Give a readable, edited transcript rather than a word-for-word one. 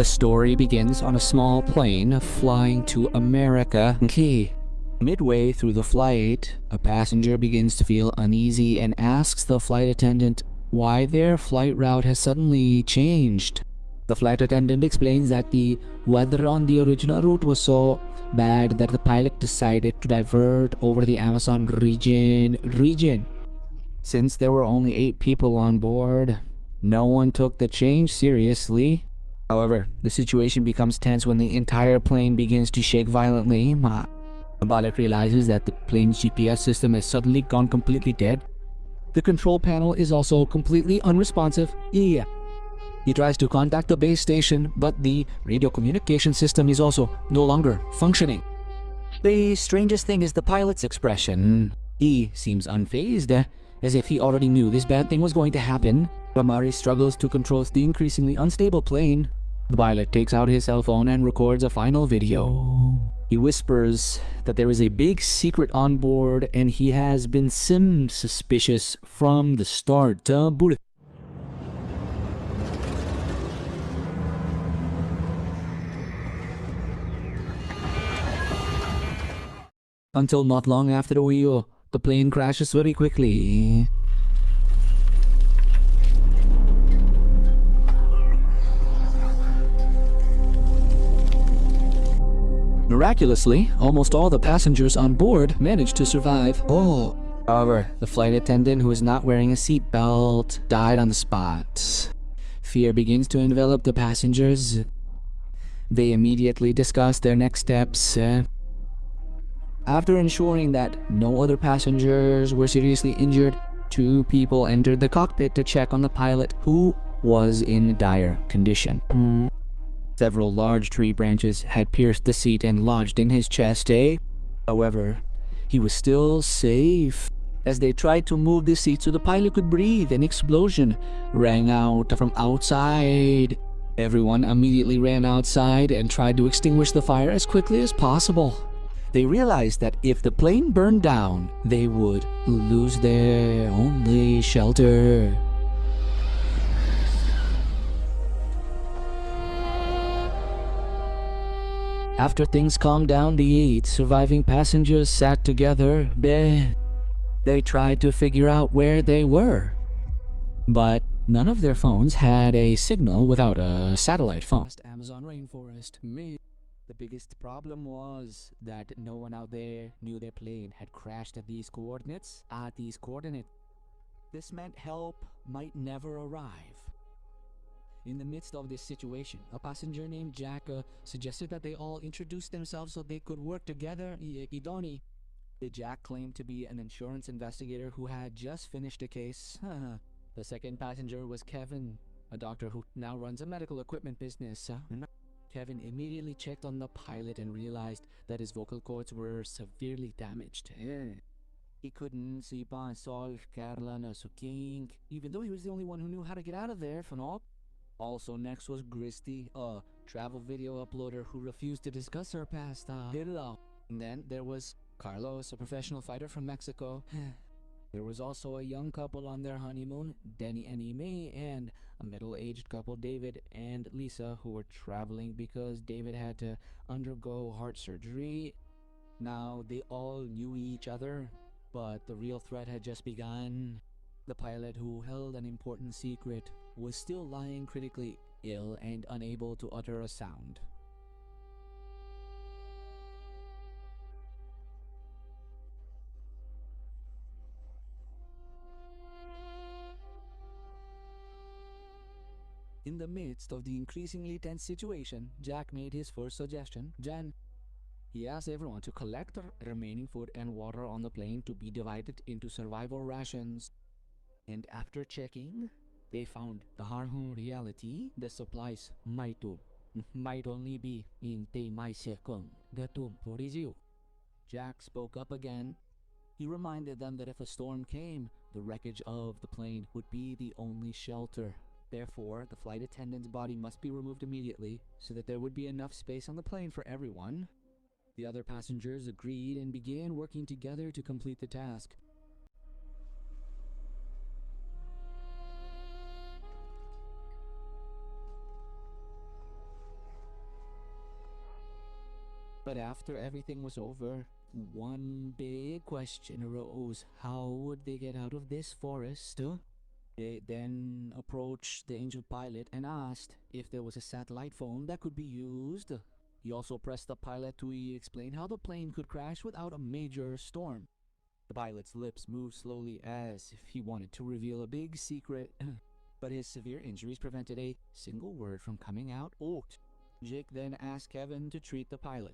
The story begins on a small plane flying to America. Midway through the flight, a passenger begins to feel uneasy and asks the flight attendant why their flight route has suddenly changed. The flight attendant explains that the weather on the original route was so bad that the pilot decided to divert over the Amazon region. Since there were only 8 people on board, no one took the change seriously. However, the situation becomes tense when the entire plane begins to shake violently. The pilot realizes that the plane's GPS system has suddenly gone completely dead. The control panel is also completely unresponsive. He tries to contact the base station, but the radio communication system is also no longer functioning. The strangest thing is the pilot's expression. He seems unfazed, as if he already knew this bad thing was going to happen. Amari struggles to control the increasingly unstable plane. The pilot takes out his cell phone and records a final video. He whispers that there is a big secret on board and he has been suspicious from the start. Until not long after the wheel, the plane crashes very quickly. Miraculously, almost all the passengers on board managed to survive. However, the flight attendant, who was not wearing a seatbelt, died on the spot. Fear begins to envelop the passengers. They immediately discuss their next steps. After ensuring that no other passengers were seriously injured, 2 people entered the cockpit to check on the pilot, who was in dire condition. Several large tree branches had pierced the seat and lodged in his chest. However, he was still safe. As they tried to move the seat so the pilot could breathe, an explosion rang out from outside. Everyone immediately ran outside and tried to extinguish the fire as quickly as possible. They realized that if the plane burned down, they would lose their only shelter. After things calmed down, the 8 surviving passengers sat together. They tried to figure out where they were, but none of their phones had a signal without a satellite phone. Amazon rainforest. The biggest problem was that no one out there knew their plane had crashed at these coordinates. This meant help might never arrive. In the midst of this situation, a passenger named Jack suggested that they all introduce themselves so they could work together. Jack claimed to be an insurance investigator who had just finished a case. The second passenger was Kevin, a doctor who now runs a medical equipment business. Kevin immediately checked on the pilot and realized that his vocal cords were severely damaged. He couldn't see solve Carolina King, even though he was the only one who knew how to get out of there. Also next was Christy, a travel video uploader who refused to discuss her past. And then there was Carlos, a professional fighter from Mexico. There was also a young couple on their honeymoon, Denny and Ime, and a middle-aged couple, David and Lisa, who were traveling because David had to undergo heart surgery. Now, they all knew each other, but the real threat had just begun. The pilot, who held an important secret, was still lying critically ill and unable to utter a sound. In the midst of the increasingly tense situation, Jack made his first suggestion. He asked everyone to collect the remaining food and water on the plane to be divided into survival rations. And after checking, they found the harsh reality. The supplies might only be in my second. Jack spoke up again. He reminded them that if a storm came, the wreckage of the plane would be the only shelter. Therefore, the flight attendant's body must be removed immediately so that there would be enough space on the plane for everyone. The other passengers agreed and began working together to complete the task. But after everything was over, one big question arose. How would they get out of this forest? They then approached the angel pilot and asked if there was a satellite phone that could be used. He also pressed the pilot to explain how the plane could crash without a major storm. The pilot's lips moved slowly as if he wanted to reveal a big secret, but his severe injuries prevented a single word from coming out. Jake then asked Kevin to treat the pilot.